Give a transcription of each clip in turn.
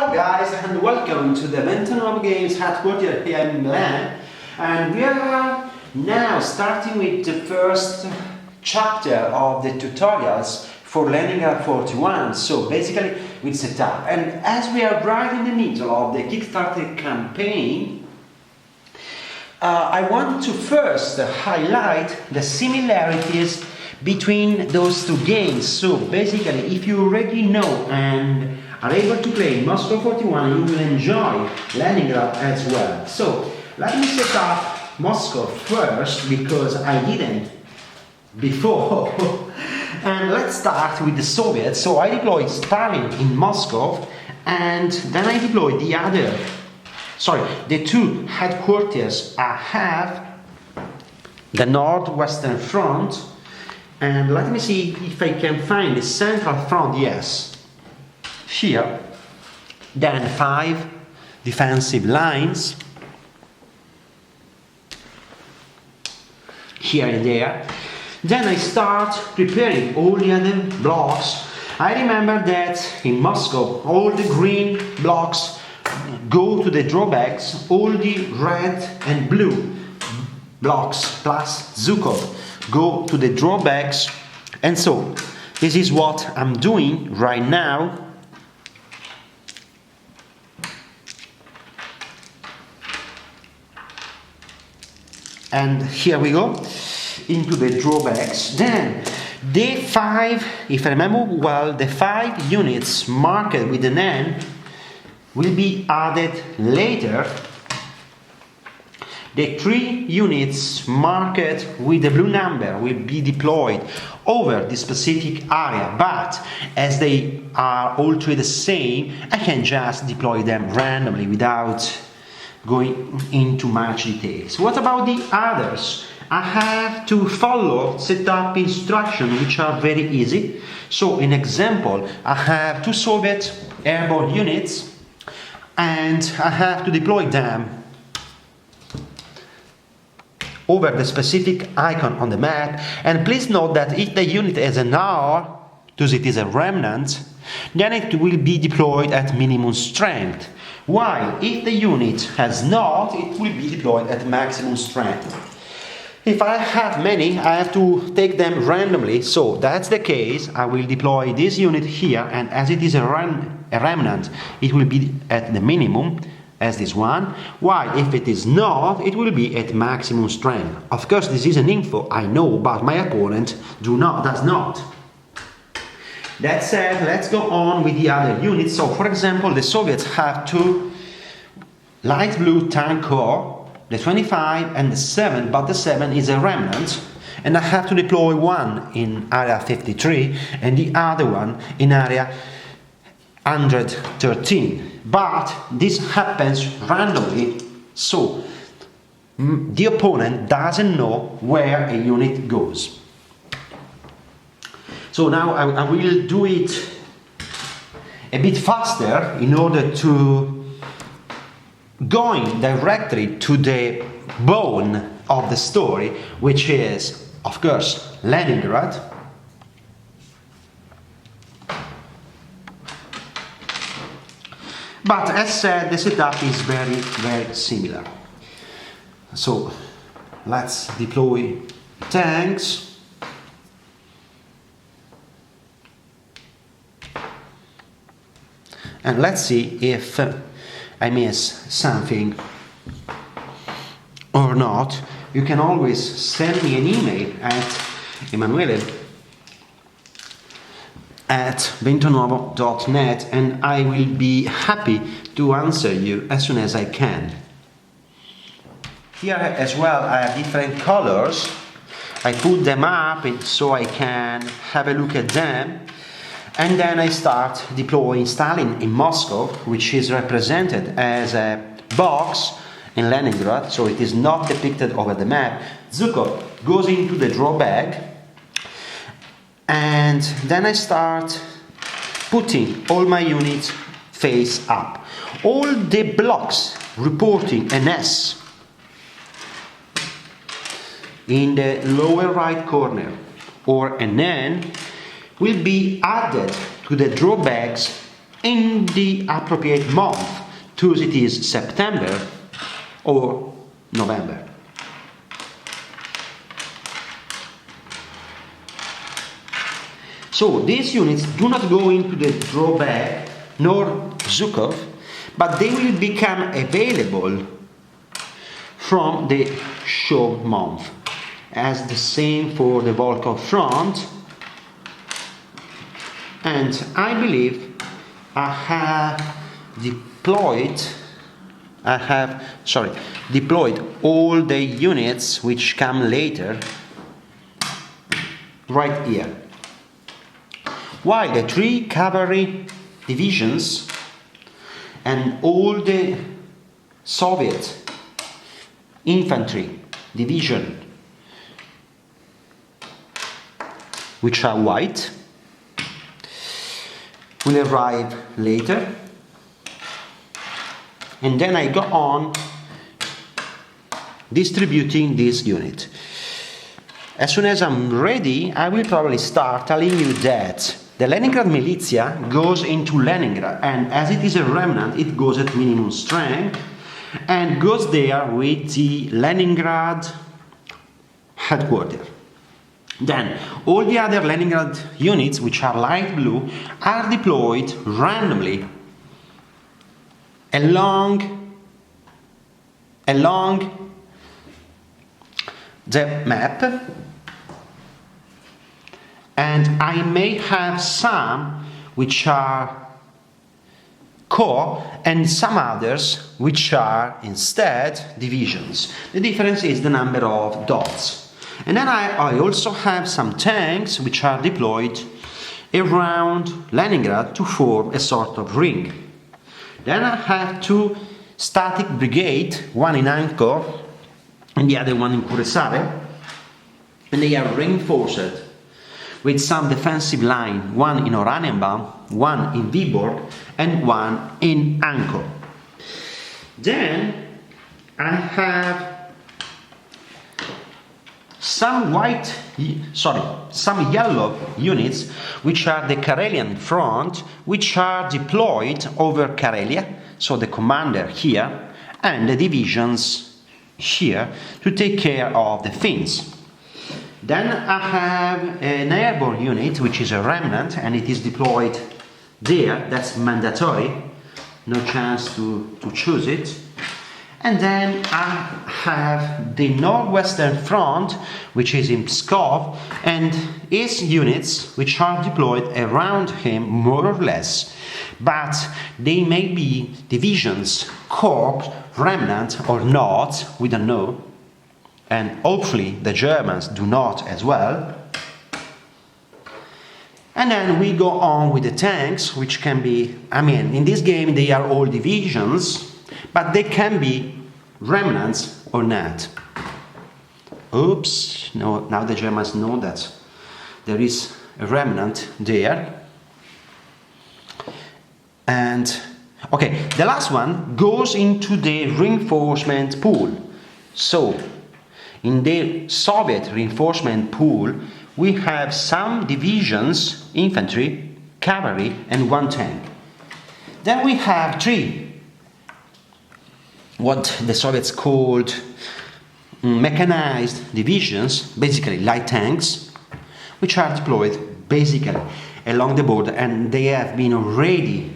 Hello guys and welcome to the Bentonov Games headquarters here in Milan, and we are now starting with the first chapter of the tutorials for Leningrad 41. So basically we set up, and as we are right in the middle of the Kickstarter campaign, I want to first highlight the similarities between those two games. So basically, if you already know and are able to play Moscow 41, you will enjoy Leningrad as well. So let me set up Moscow first because I didn't before. And let's start with the Soviets. So I deployed Stalin in Moscow, and then I deployed the two headquarters I have, the Northwestern Front, and let me see if I can find the Central Front. Yes, here. Then 5 defensive lines here and there. Then I start preparing all the other blocks. I remember that in Moscow all the green blocks go to the drawbacks, all the red and blue blocks plus Zhukov go to the drawbacks, and so this is what I'm doing right now. And here we go into the drawbacks. Then the 5, if I remember well, the 5 units marked with an N will be added later. The 3 units marked with the blue number will be deployed over the specific area, but as they are all three the same, I can just deploy them randomly without going into much details. What about the others? I have to follow setup instructions which are very easy. So in example, I have 2 Soviet airborne units and I have to deploy them over the specific icon on the map. And please note that if the unit has an R, because it is a remnant, then it will be deployed at minimum strength, while if the unit has not, it will be deployed at maximum strength. If I have many, I have to take them randomly, so that's the case. I will deploy this unit here, and as it is a remnant, it will be at the minimum as this one, while if it is not, it will be at maximum strength. Of course, this is an info I know, but my opponent does not. That said, let's go on with the other units. So, for example, the Soviets have 2 light blue tank corps, the 25 and the 7, but the 7 is a remnant, and I have to deploy one in area 53 and the other one in area 113. But this happens randomly, so the opponent doesn't know where a unit goes. So now I will do it a bit faster in order to going directly to the bone of the story, which is, of course, Leningrad. But as said, the setup is very, very similar. So let's deploy tanks. And let's see if I miss something or not. You can always send me an email at emanuele@bentonuovo.net, and I will be happy to answer you as soon as I can. Here as well I have different colors. I put them up so I can have a look at them, and then I start deploying Stalin in Moscow, which is represented as a box in Leningrad, so it is not depicted over the map. Zhukov goes into the drawbag, and then I start putting all my units face up. All the blocks reporting an S in the lower right corner or an N will be added to the drawbacks in the appropriate month, thus it is September or November. So these units do not go into the drawback nor Zhukov, but they will become available from the show month, as the same for the Volkov front. And I believe I have deployed all the units which come later right here. While the 3 cavalry divisions and all the Soviet infantry division, which are white, will arrive later, and then I go on distributing this unit. As soon as I'm ready, I will probably start telling you that the Leningrad militia goes into Leningrad, and as it is a remnant, it goes at minimum strength and goes there with the Leningrad headquarters. Then all the other Leningrad units, which are light blue, are deployed randomly along the map, and I may have some which are corps and some others which are instead divisions. The difference is the number of dots. And then I also have some tanks which are deployed around Leningrad to form a sort of ring. Then I have 2 static brigades, one in Ankor and the other one in Kuressaare, and they are reinforced with some defensive line, one in Oranienbaum, one in Viborg, and one in Ankor. Then I have some yellow units, which are the Karelian front, which are deployed over Karelia, so the commander here, and the divisions here to take care of the Finns. Then I have an airborne unit, which is a remnant, and it is deployed there. That's mandatory, no chance to choose it. And then I have the Northwestern Front, which is in Pskov, and his units, which are deployed around him more or less, but they may be divisions, corps, remnant or not, we don't know, and hopefully the Germans do not as well. And then we go on with the tanks, which can be, in this game they are all divisions, but they can be remnants or not. Oops, no, now the Germans know that there is a remnant there. And, okay, the last one goes into the reinforcement pool. So, in the Soviet reinforcement pool, we have some divisions, infantry, cavalry, and 1 tank. Then we have 3 what the Soviets called mechanized divisions, basically light tanks, which are deployed basically along the border, and they have been already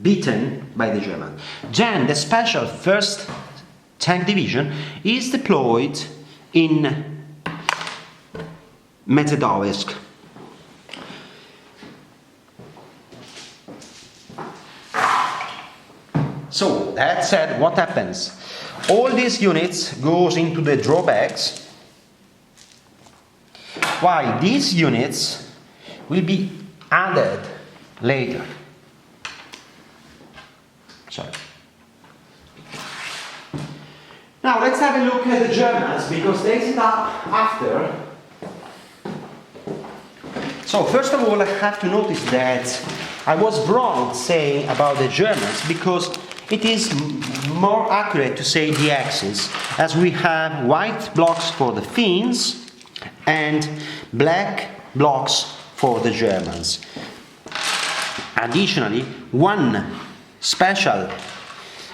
beaten by the Germans. Then the special 1st tank division is deployed in Medvedovsk. So, that said, what happens? All these units goes into the drawbacks, while these units will be added later. Sorry. Now let's have a look at the Germans, because they sit up after. So first of all, I have to notice that I was wrong saying about the Germans, because it is more accurate to say the Axis, as we have white blocks for the Finns and black blocks for the Germans. Additionally, one special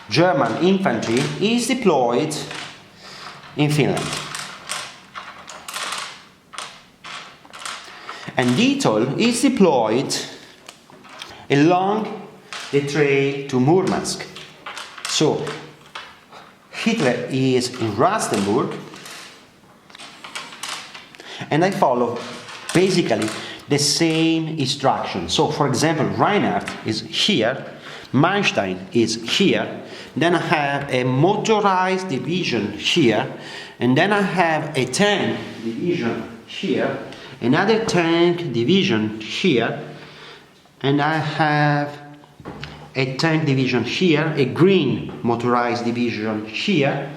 German infantry is deployed in Finland. And Dietel is deployed along the trail to Murmansk. So Hitler is in Rastenburg, and I follow basically the same instruction. So for example, Reinhardt is here, Manstein is here, then I have a motorized division here, and then I have a tank division here, another tank division here, and I have a tank division here, a green motorized division here.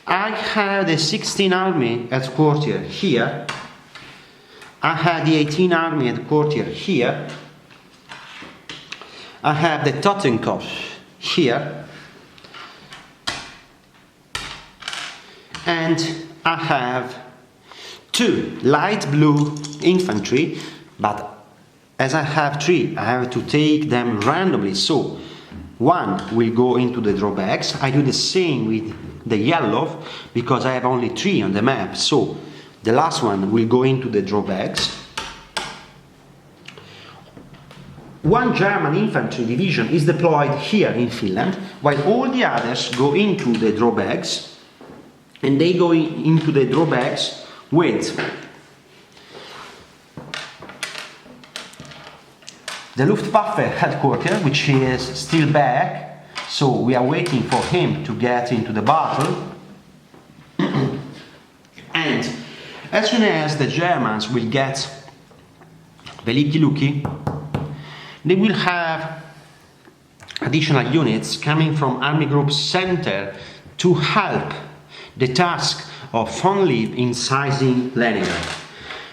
I have the 16th Army headquarters here. I have the 18th Army headquarters here. I have the Totenkopf here. And I have two light blue infantry, but as I have three, I have to take them randomly. So one will go into the drawbacks. I do the same with the yellow because I have only three on the map. So the last one will go into the drawbacks. One German infantry division is deployed here in Finland, while all the others go into the drawbacks, and they go into the drawbacks with the Luftwaffe headquarters, which is still back, so we are waiting for him to get into the battle. And as soon as the Germans will get Veliki Luki, they will have additional units coming from Army Group Center to help the task of only incising Leningrad.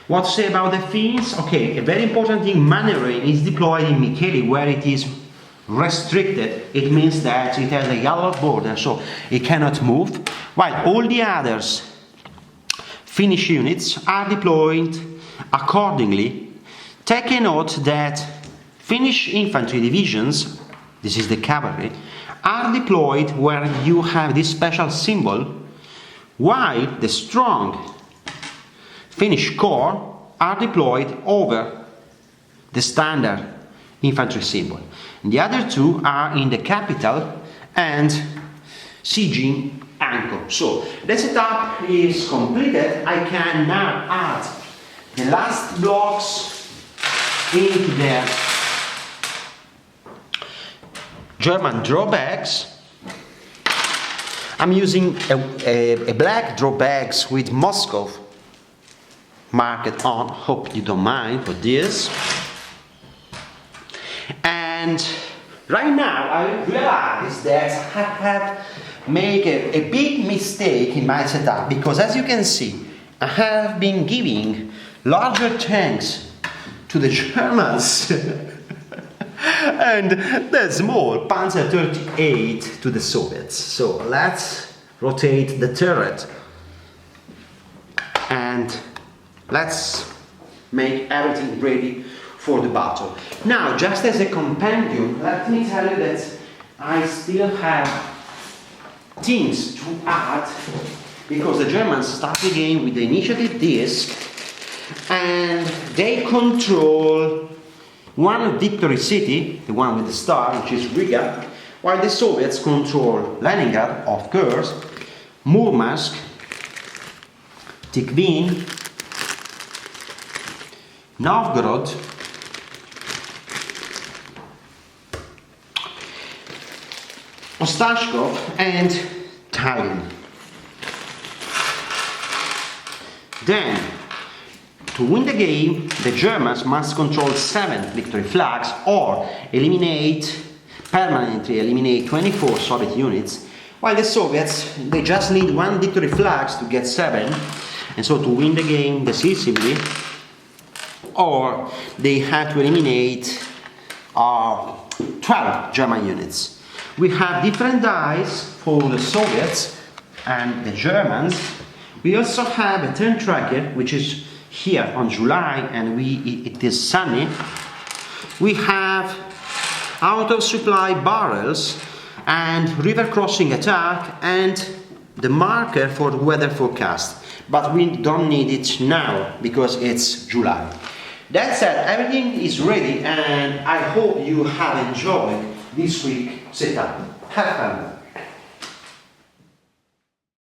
What to say about the Finns? Okay, a very important thing, maneuvering is deployed in Mikkeli where it is restricted. It means that it has a yellow border, so it cannot move, while all the others Finnish units are deployed accordingly. Take a note that Finnish infantry divisions, this is the cavalry, are deployed where you have this special symbol, while the strong Finnish corps are deployed over the standard infantry symbol. And the other two are in the capital and sieging Anko. So the setup is completed. I can now add the last blocks into the German drawbacks. I'm using a black drawbacks with Moscow marked on. Hope you don't mind for this. And right now I realize that I have made a big mistake in my setup, because as you can see, I have been giving larger tanks to the Germans and the small Panzer 38 to the Soviets. So let's rotate the turret and let's make everything ready for the battle. Now, just as a compendium, let me tell you that I still have things to add, because the Germans start the game with the initiative disc and they control one victory city, the one with the star, which is Riga, while the Soviets control Leningrad, of course, Murmansk, Tikhvin, Novgorod, Ostashkov and Tallinn. Then, to win the game, the Germans must control 7 victory flags or permanently eliminate 24 Soviet units, while the Soviets, they just need 1 victory flags to get 7, and so to win the game decisively, or they have to eliminate 12 German units. We have different dice for the Soviets and the Germans. We also have a turn tracker, which is here on July, and it is sunny. We have out of supply barrels, and river crossing attack, and the marker for the weather forecast. But we don't need it now because it's July. That said, everything is ready, and I hope you have enjoyed this week setup. Have fun!